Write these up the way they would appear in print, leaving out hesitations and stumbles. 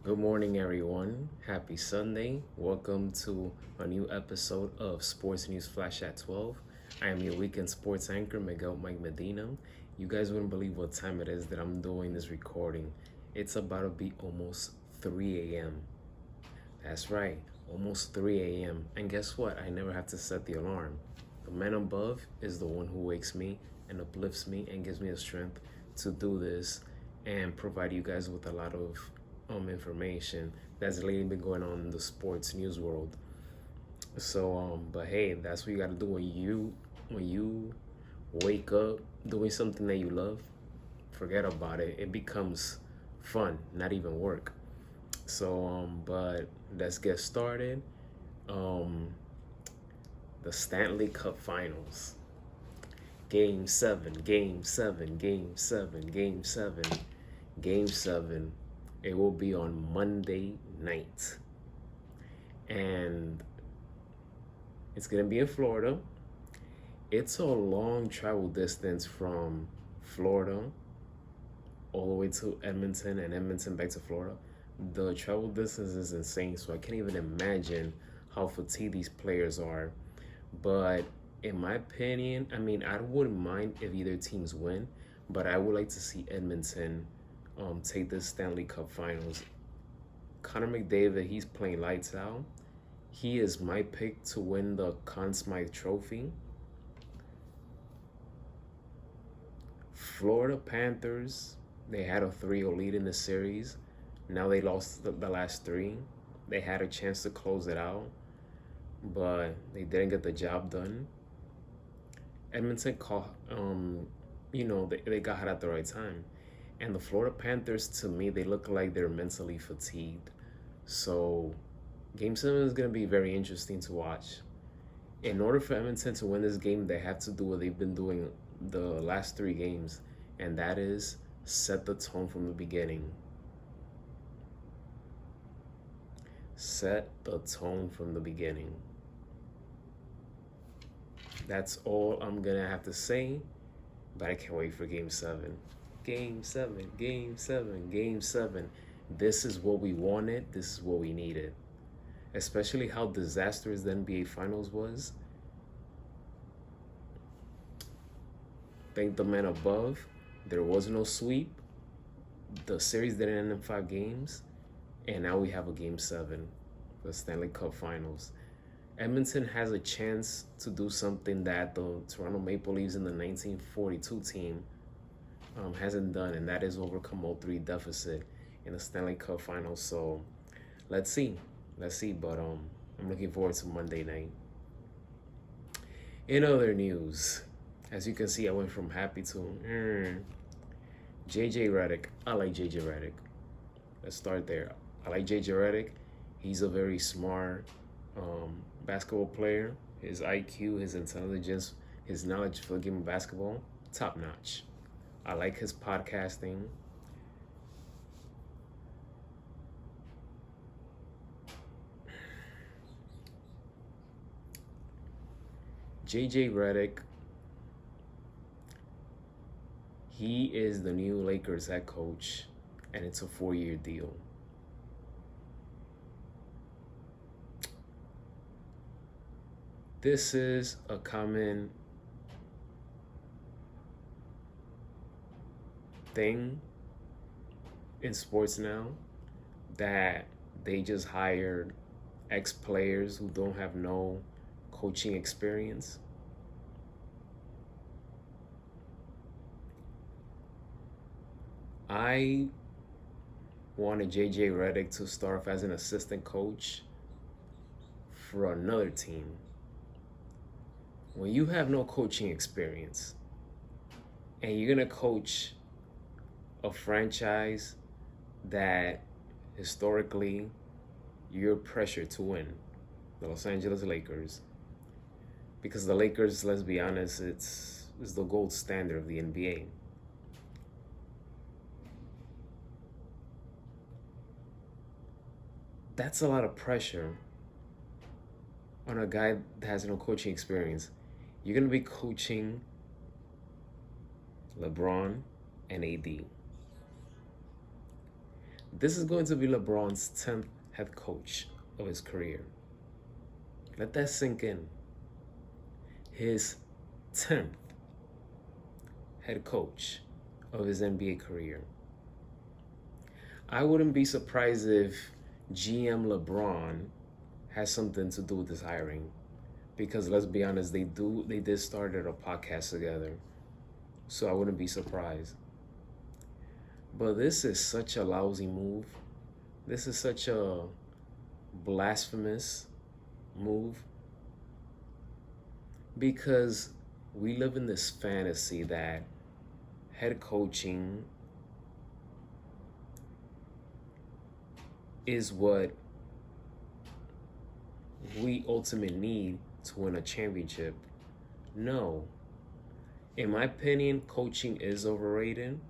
Good morning, everyone. Happy Sunday. Welcome to a new episode of Sports News Flash at 12. I am your weekend sports anchor, Miguel Mike Medina. You guys wouldn't believe what time it is that I'm doing this recording. It's about to be almost 3 a.m. That's right, almost 3 a.m. And guess what? I never have to set the alarm. The man above is the one who wakes me and uplifts me and gives me the strength to do this and provide you guys with a lot of information that's lately been going on in the sports news world. But hey, that's what you gotta do when you wake up doing something that you love. Forget about it. It becomes fun, not even work. But let's get started. Um, the Stanley Cup Finals. Game 7, Game 7, Game 7, Game 7, Game 7. It will be on Monday night. And it's going to be in Florida. It's a long travel distance from Florida all the way to Edmonton and Edmonton back to Florida. The travel distance is insane, so I can't even imagine how fatigued these players are. But in my opinion, I wouldn't mind if either teams win, but I would like to see Edmonton take the Stanley Cup Finals. Connor McDavid, he's playing lights out. He is my pick to win the Conn Smythe Trophy. Florida Panthers, they had a 3-0 lead in the series. Now they lost the last three. They had a chance to close it out, but they didn't get the job done. Edmonton they got hot at the right time. And the Florida Panthers, to me, they look like they're mentally fatigued. So Game 7 is going to be very interesting to watch. In order for Edmonton to win this game, they have to do what they've been doing the last three games, and that is set the tone from the beginning. Set the tone from the beginning. That's all I'm going to have to say, but I can't wait for Game 7. Game 7, Game 7, Game 7. This is what we wanted. This is what we needed. Especially how disastrous the NBA Finals was. Thank the man above. There was no sweep. The series didn't end in 5 games. And now we have a Game 7 for the Stanley Cup Finals. Edmonton has a chance to do something that the Toronto Maple Leafs in the 1942 team hasn't done, and that is overcome 0-3 deficit in the Stanley Cup Finals. So let's see. But I'm looking forward to Monday night. In other news, as you can see, I went from happy to JJ Redick. I like JJ Redick. Let's start there. I like JJ Redick. He's a very smart basketball player. His IQ, his intelligence, his knowledge for the game of basketball, top notch. I like his podcasting. JJ Redick, he is the new Lakers head coach, and it's a 4-year deal. This is a common thing in sports now, that they just hired ex-players who don't have no coaching experience. I wanted JJ Redick to start off as an assistant coach for another team. When you have no coaching experience and you're going to coach a franchise that historically you're pressured to win, the Los Angeles Lakers, because the Lakers, let's be honest, it's the gold standard of the NBA. That's a lot of pressure on a guy that has no coaching experience. You're going to be coaching LeBron and AD. This is going to be LeBron's 10th head coach of his career. Let that sink in. His 10th head coach of his NBA career. I wouldn't be surprised if GM LeBron has something to do with this hiring, because let's be honest, they did start a podcast together, so I wouldn't be surprised. But this is such a lousy move. This is such a blasphemous move, because we live in this fantasy that head coaching is what we ultimately need to win a championship. No. In my opinion, coaching is overrated.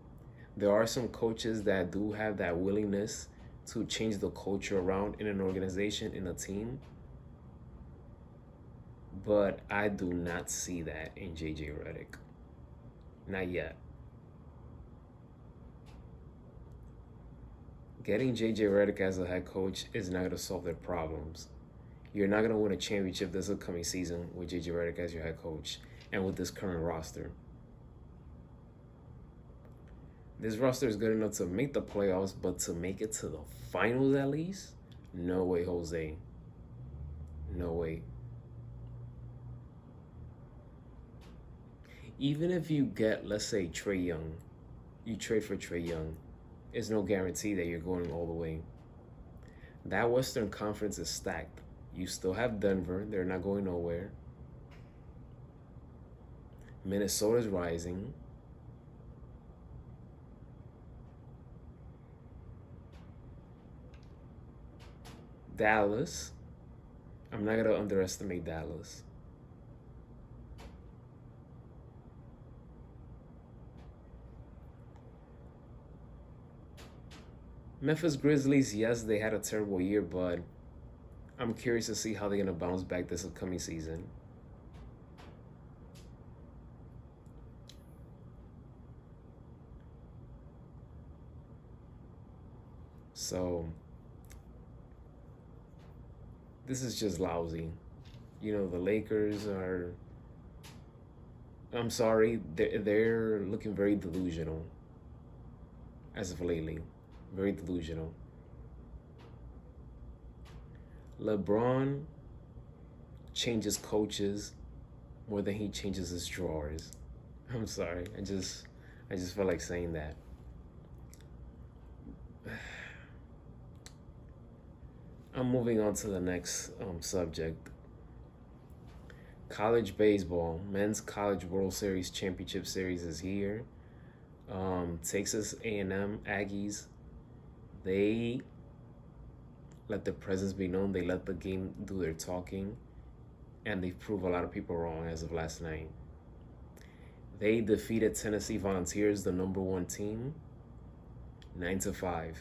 There are some coaches that do have that willingness to change the culture around in an organization, in a team. But I do not see that in JJ Redick. Not yet. Getting JJ Redick as a head coach is not going to solve their problems. You're not going to win a championship this upcoming season with JJ Redick as your head coach and with this current roster. This roster is good enough to make the playoffs, but to make it to the finals at least? No way, Jose. No way. Even if you get, let's say, Trae Young, you trade for Trae Young, it's no guarantee that you're going all the way. That Western Conference is stacked. You still have Denver. They're not going nowhere. Minnesota's rising. Dallas. I'm not going to underestimate Dallas. Memphis Grizzlies, yes, they had a terrible year, but I'm curious to see how they're going to bounce back this upcoming season. So, this is just lousy. You know, the Lakers are, I'm sorry, they're looking very delusional as of lately. Very delusional. LeBron changes coaches more than he changes his drawers. I'm sorry. I just feel like saying that. I'm moving on to the next subject. College baseball. Men's College World Series Championship Series is here. Texas A&M Aggies, they let their presence be known. They let the game do their talking, and they proved a lot of people wrong as of last night. They defeated Tennessee Volunteers, the #1 team, 9-5.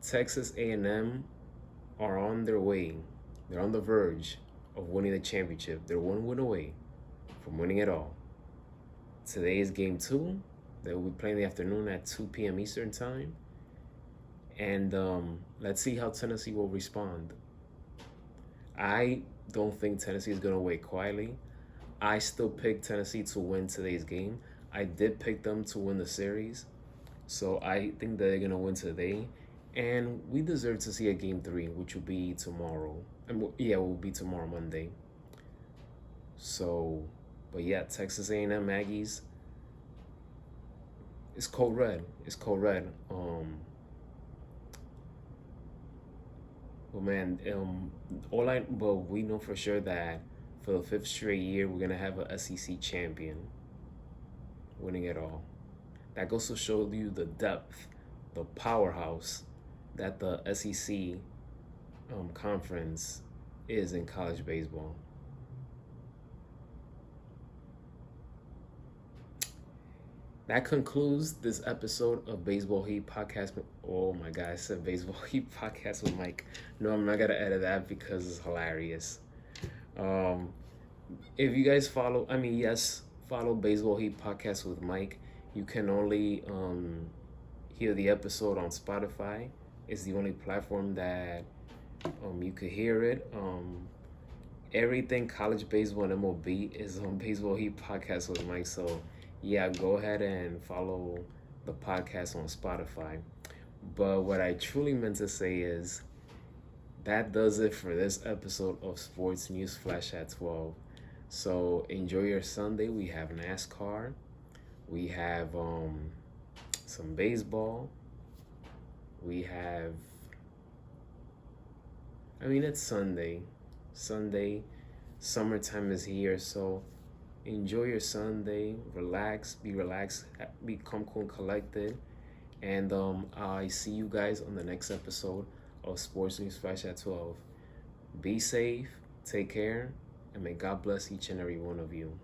Texas A&M are on their way. They're on the verge of winning the championship. They're one win away from winning it all. Today is game 2. They will be playing in the afternoon at 2 p.m. Eastern time. And let's see how Tennessee will respond. I don't think Tennessee is going to wait quietly. I still pick Tennessee to win today's game. I did pick them to win the series. So I think that they're going to win today. And we deserve to see a game 3, which will be tomorrow. It will be tomorrow, Monday. So, but yeah, Texas A&M Aggies. It's cold red. It's cold red. Well, man, but we know for sure that for the 5th straight year, we're gonna have a SEC champion winning it all. That goes to show you the depth, the powerhouse that the SEC conference is in college baseball. That concludes this episode of Baseball Heat Podcast. Oh my God, I said Baseball Heat Podcast with Mike. No, I'm not going to edit that because it's hilarious. If you guys follow Baseball Heat Podcast with Mike. You can only hear the episode on Spotify. It's the only platform that you could hear it. Everything college baseball and MLB is on Baseball Heat Podcast with Mike. So yeah, go ahead and follow the podcast on Spotify. But what I truly meant to say is that does it for this episode of Sports News Flash at 12. So enjoy your Sunday. We have NASCAR. We have some baseball. We have, it's Sunday. Summertime is here, so enjoy your Sunday. Relax, become cool and collected. And I see you guys on the next episode of Sports News Flash at 12. Be safe, take care, and may God bless each and every one of you.